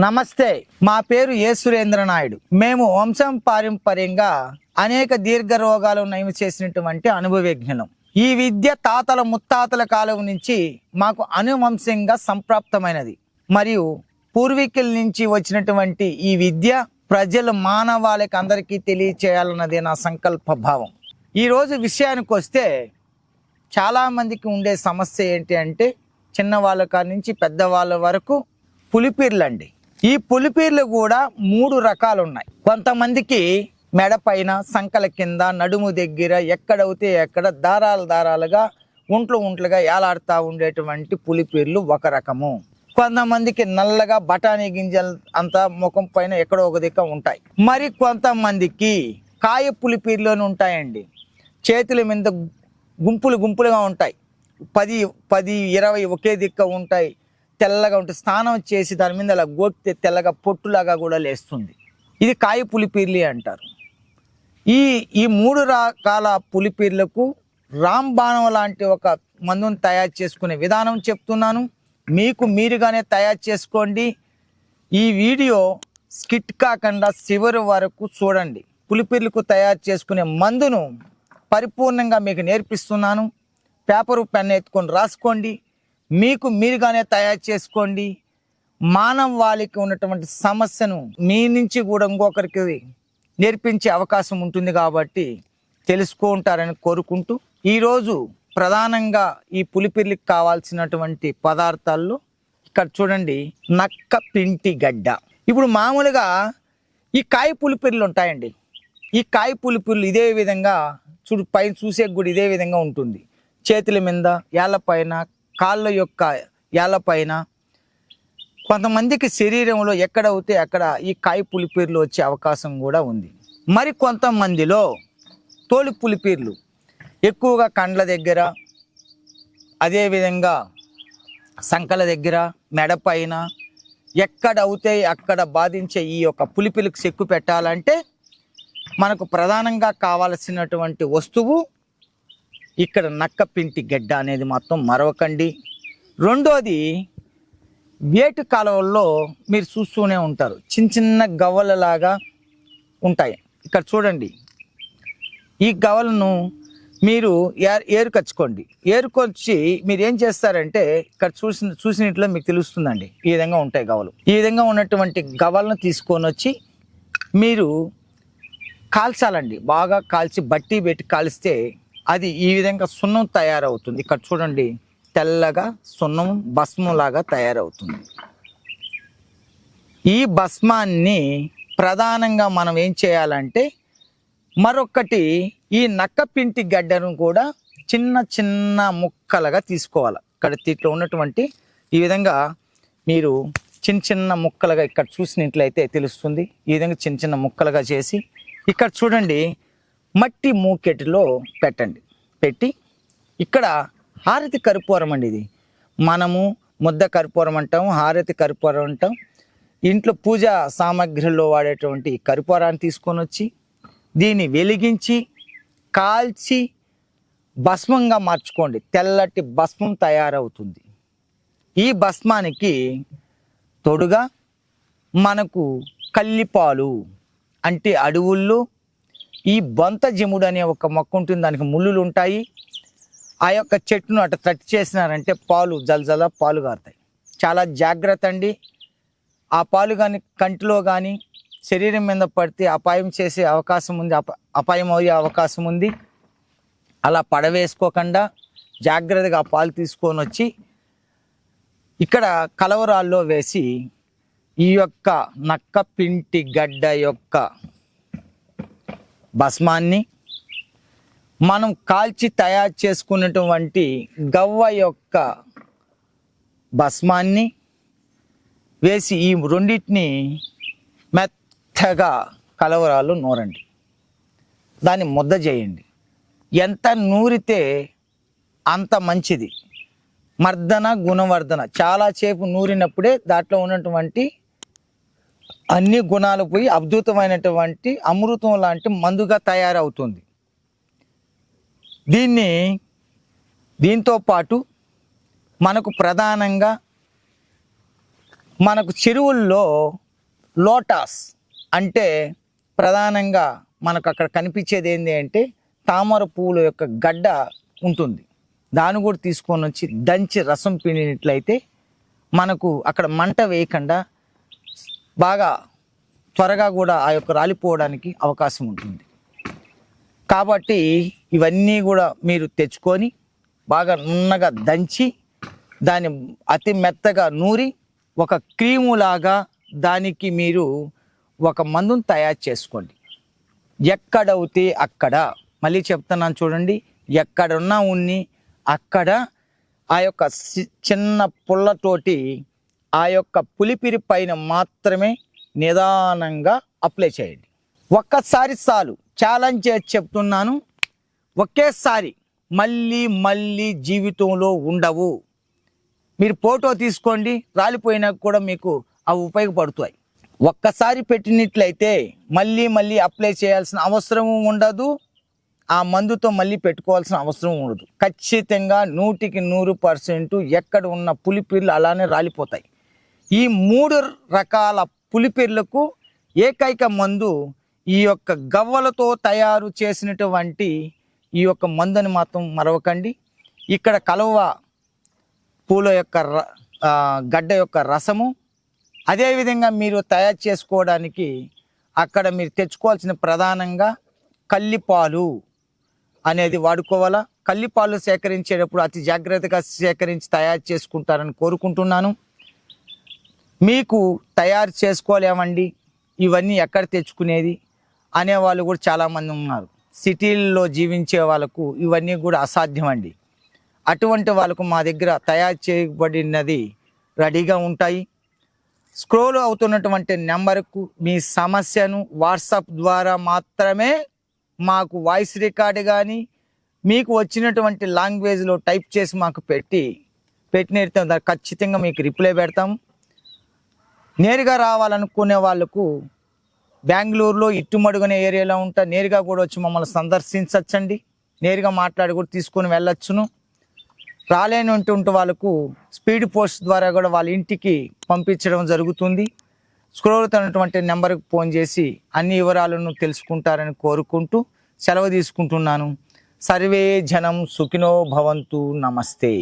నమస్తే, మా పేరు ఏ సురేంద్ర నాయుడు. మేము వంశం పారంపర్యంగా అనేక దీర్ఘ రోగాలు నయం చేసినటువంటి అనుభవజ్ఞులం. ఈ విద్య తాతల ముత్తాతల కాలం నుంచి మాకు అనువంశంగా సంప్రాప్తమైనది మరియు పూర్వీకుల నుంచి వచ్చినటువంటి ఈ విద్య ప్రజలు మానవాళికి అందరికీ తెలియచేయాలన్నదే నా సంకల్ప భావం. ఈరోజు విషయానికి వస్తే చాలామందికి ఉండే సమస్య ఏంటి అంటే చిన్నవాళ్ళ కాడి నుంచి పెద్దవాళ్ళ వరకు పులిపీర్లు అండి. ఈ పులిపీర్లు కూడా 3 రకాలు ఉన్నాయి. కొంతమందికి మెడ పైన, సంకల కింద, నడుము దగ్గర ఎక్కడవుతే ఎక్కడ దారాలుగా ఉంట్లుగా ఏలాడుతూ ఉండేటువంటి పులిపీర్లు ఒక రకము. కొంతమందికి నల్లగా బఠానీ గింజలు అంతా ముఖం పైన ఎక్కడో ఒక దిక్కు ఉంటాయి. మరి కొంతమందికి కాయ పులిపీర్లోనే ఉంటాయండి. చేతుల మీద గుంపులుగా ఉంటాయి. 10-20 ఒకే దిక్కు ఉంటాయి. తెల్లగా ఉంటుంది. స్నానం చేసి దాని మీద అలా గోకితే తెల్లగా పొట్టులాగా కూడా లేస్తుంది. ఇది కాయ పులిపీర్లి అంటారు. ఈ 3 రకాల పులిపీర్లకు రాంబాణం లాంటి ఒక మందును తయారు చేసుకునే విధానం చెప్తున్నాను. మీకు మీరుగానే తయారు చేసుకోండి. ఈ వీడియో స్కిట్ కాకుండా చివరి వరకు చూడండి. పులిపీర్లకు తయారు చేసుకునే మందును పరిపూర్ణంగా మీకు నేర్పిస్తున్నాను. పేపరు పెన్ ఎత్తుకొని రాసుకోండి. మీకు మీరుగానే తయారు చేసుకోండి. మానవాళికి ఉన్నటువంటి సమస్యను మీ నుంచి కూడా ఇంకొకరికి నేర్పించే అవకాశం ఉంటుంది కాబట్టి తెలుసుకుంటారని కోరుకుంటూ, ఈరోజు ప్రధానంగా ఈ పులిపీర్లకు కావాల్సినటువంటి పదార్థాల్లో ఇక్కడ చూడండి, నక్క పింటి గడ్డ. ఇప్పుడు మామూలుగా ఈ కాయ పులిపీర్లు ఉంటాయండి. ఈ కాయ పులిపీర్లు ఇదే విధంగా పైన చూసే కూడా ఇదే విధంగా ఉంటుంది. చేతుల మీద, ఏళ్ళపైన, కాళ్ళ యొక్క ఏళ్ళపైన, కొంతమందికి శరీరంలో ఎక్కడవుతే అక్కడ ఈ కాయ పులిపీర్లు వచ్చే అవకాశం కూడా ఉంది. మరి కొంతమందిలో తోలు పులిపీర్లు ఎక్కువగా కండ్ల దగ్గర, అదేవిధంగా సంకల దగ్గర, మెడపైన ఎక్కడ అవుతాయి అక్కడ బాధించే ఈ యొక్క పులిపీర్లకు చెక్కు పెట్టాలంటే మనకు ప్రధానంగా కావాల్సినటువంటి వస్తువు ఇక్కడ నక్క పింటి గడ్డ అనేది మాత్రం మరవకండి. రెండోది, వేటు కాలువల్లో మీరు చూస్తూనే ఉంటారు, చిన్న గవ్వలలాగా ఉంటాయి. ఇక్కడ చూడండి, ఈ గవ్వలను మీరు ఏరుకొచ్చుకోండి. ఏరుకొచ్చి మీరు ఏం చేస్తారంటే ఇక్కడ చూసినట్లో మీకు తెలుస్తుందండి. ఈ విధంగా ఉంటాయి గవ్వలు. ఈ విధంగా ఉన్నటువంటి గవ్వలను తీసుకొని వచ్చి మీరు కాల్చాలండి. బాగా కాల్చి బట్టి పెట్టి కాల్స్తే అది ఈ విధంగా సున్నం తయారవుతుంది. ఇక్కడ చూడండి, తెల్లగా సున్నం భస్మంలాగా తయారవుతుంది. ఈ భస్మాన్ని ప్రధానంగా మనం ఏం చేయాలంటే మరొకటి, ఈ నక్క పింటి గడ్డను కూడా చిన్న ముక్కలుగా తీసుకోవాలి. ఇక్కడ దీంట్లో ఉన్నటువంటి ఈ విధంగా మీరు చిన్న ముక్కలుగా ఇక్కడ చూసినట్లయితే తెలుస్తుంది. ఈ విధంగా చిన్న ముక్కలుగా చేసి ఇక్కడ చూడండి, మట్టి మూకెటిలో పెట్టి ఇక్కడ హారతి కర్పూరం అండి. ఇది మనము ముద్ద కర్పూరం అంటాం, హారతి కర్పూరం అంటాం. ఇంట్లో పూజా సామాగ్రిలో వాడేటువంటి కర్పూరాన్ని తీసుకొని వచ్చి దీన్ని వెలిగించి కాల్చి భస్మంగా మార్చుకోండి. తెల్లటి భస్మం తయారవుతుంది. ఈ భస్మానికి తోడుగా మనకు కల్లిపాలు అంటే అడవుల్లో ఈ బొంత జముడు అనే ఒక మొక్క ఉంటుంది. దానికి ముళ్ళులు ఉంటాయి. ఆ యొక్క చెట్టును అట్లా తట్టి చేసినారంటే పాలు జలజల పాలు కారుతాయి. చాలా జాగ్రత్త అండి. ఆ పాలు కానీ కంటిలో కానీ శరీరం మీద పడితే అపాయం చేసే అవకాశం ఉంది, అపాయం అయ్యే అవకాశం ఉంది. అలా పడవేసుకోకుండా జాగ్రత్తగా ఆ పాలు తీసుకొని వచ్చి ఇక్కడ కలవరాల్లో వేసి ఈ యొక్క నక్క పింటి గడ్డ యొక్క భస్మాన్ని మనం కాల్చి తయారు చేసుకున్నటువంటి గవ్వ యొక్క భస్మాన్ని వేసి ఈ రెండింటిని మెత్తగా కలవరాలు నూరండి. దాన్ని ముద్ద చేయండి. ఎంత నూరితే అంత మంచిది. మర్దన గుణవర్ధన. చాలాసేపు నూరినప్పుడే దాంట్లో ఉన్నటువంటి అన్ని గుణాలు పోయి అద్భుతమైనటువంటి అమృతం లాంటి మందుగా తయారవుతుంది. దీంతో పాటు మనకు ప్రధానంగా మనకు చెరువుల్లో లోటాస్ అంటే ప్రధానంగా మనకు అక్కడ కనిపించేది ఏంటి అంటే తామర పువ్వుల యొక్క గడ్డ ఉంటుంది. దాన్ని కూడా తీసుకొని వచ్చి దంచి రసం పిండినట్లయితే మనకు అక్కడ మంట వేయకుండా బాగా త్వరగా కూడా ఆ యొక్క రాలిపోవడానికి అవకాశం ఉంటుంది. కాబట్టి ఇవన్నీ కూడా మీరు తెచ్చుకొని బాగా నున్నగా దంచి దాన్ని అతి మెత్తగా నూరి ఒక క్రీము లాగా దానికి మీరు ఒక మందును తయారు చేసుకోండి. ఎక్కడవుతే అక్కడ, మళ్ళీ చెప్తున్నాను చూడండి, ఎక్కడున్నా ఉన్ని అక్కడ ఆ యొక్క చిన్న పుల్లతోటి ఆ యొక్క పులిపిరి పైన మాత్రమే నిదానంగా అప్లై చేయండి. ఒక్కసారి చాలు, ఛాలెంజ్ చేసి చెప్తున్నాను. ఒకేసారి మళ్ళీ మళ్ళీ జీవితంలో ఉండవు. మీరు ఫోటో తీసుకోండి, రాలిపోయినా కూడా మీకు అవి ఉపయోగపడుతాయి. ఒక్కసారి పెట్టినట్లయితే మళ్ళీ మళ్ళీ అప్లై చేయాల్సిన అవసరం ఉండదు. ఆ మందుతో మళ్ళీ పెట్టుకోవాల్సిన అవసరం ఉండదు. ఖచ్చితంగా 100% ఎక్కడ ఉన్న పులిపిర్లు అలానే రాలిపోతాయి. ఈ 3 రకాల పులిపిర్లకు ఏకైక మందు ఈ యొక్క గవ్వలతో తయారు చేసినటువంటి ఈ యొక్క మందుని మాత్రం మరవకండి. ఇక్కడ కలువ పూల యొక్క గడ్డ యొక్క రసము, అదేవిధంగా మీరు తయారు చేసుకోవడానికి అక్కడ మీరు తెచ్చుకోవాల్సిన ప్రధానంగా కల్లిపాలు అనేది వాడుకోవాలా. కల్లిపాలు సేకరించేటప్పుడు అతి జాగ్రత్తగా సేకరించి తయారు చేసుకుంటారని కోరుకుంటున్నాను. మీకు తయారు చేసుకోలేమండి, ఇవన్నీ ఎక్కడ తెచ్చుకునేది అనేవాళ్ళు కూడా చాలామంది ఉన్నారు. సిటీల్లో జీవించే వాళ్ళకు ఇవన్నీ కూడా అసాధ్యం అండి. అటువంటి వాళ్ళకు మా దగ్గర తయారు చేయబడినది రెడీగా ఉంటాయి. స్క్రోల్ అవుతున్నటువంటి నెంబర్కు మీ సమస్యను వాట్సాప్ ద్వారా మాత్రమే మాకు వాయిస్ రికార్డు కానీ మీకు వచ్చినటువంటి లాంగ్వేజ్లో టైప్ చేసి మాకు పెట్టిన ఖచ్చితంగా మీకు రిప్లై పెడతాము. నేరుగా రావాలనుకునే వాళ్ళకు బెంగళూరులో ఇట్టుమడుగునే ఏరియాలో ఉంటా, నేరుగా కూడా వచ్చి మమ్మల్ని సందర్శించవచ్చండి. నేరుగా మాట్లాడి కూడా తీసుకొని వెళ్ళొచ్చును. రాలేనటువంటి వాళ్ళకు స్పీడ్ పోస్ట్ ద్వారా కూడా వాళ్ళ ఇంటికి పంపించడం జరుగుతుంది. స్క్రోల్ అవుతున్నటువంటి నెంబర్కి ఫోన్ చేసి అన్ని వివరాలను తెలుసుకుంటారని కోరుకుంటూ సెలవు తీసుకుంటున్నాను. సర్వే జనం సుఖినో భవంతు. నమస్తే.